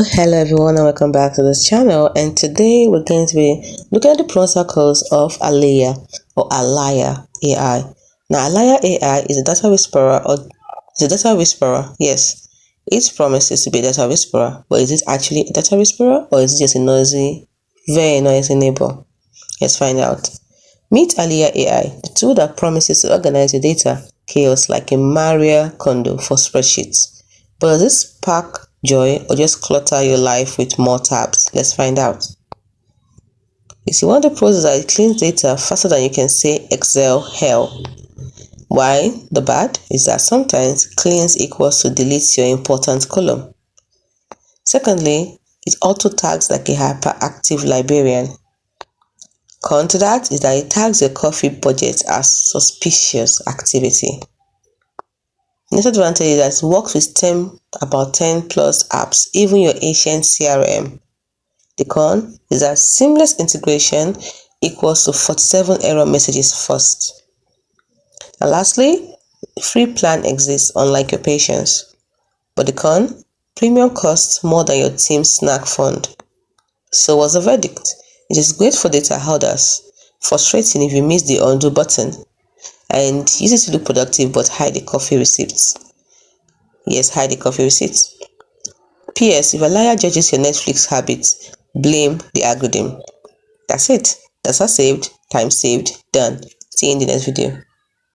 Hello everyone and welcome back to this channel, and today we're going to be looking at the protocols of Alaya or Alaya AI. Now Alaya AI is a data whisperer yes. It promises to be a data whisperer, but is it actually a data whisperer or is it just a very noisy neighbor? Let's find out. Meet Alaya AI, the tool that promises to organize your data chaos like a Maria Kondo for spreadsheets. But does this spark joy or just clutter your life with more tabs? Let's find out. You see, one of the pros is that it cleans data faster than you can say Excel hell. Why? The bad is that sometimes cleans equals to deletes your important column. Secondly, it auto tags like a hyperactive librarian. Con to that is that it tags your coffee budget as suspicious activity. Next advantage is that it works with about 10 plus apps, even your ancient CRM. The con is that seamless integration equals to 47 error messages first. And lastly, free plan exists unlike your patience. But the con, premium costs more than your team's snack fund. So what's the verdict? It is great for data holders, frustrating if you miss the undo button, and easy to look productive but hide the coffee receipts. Yes, hide the coffee receipts. P.S. If a liar judges your Netflix habits, blame the algorithm. That's it. That's all saved. Time saved. Done. See you in the next video.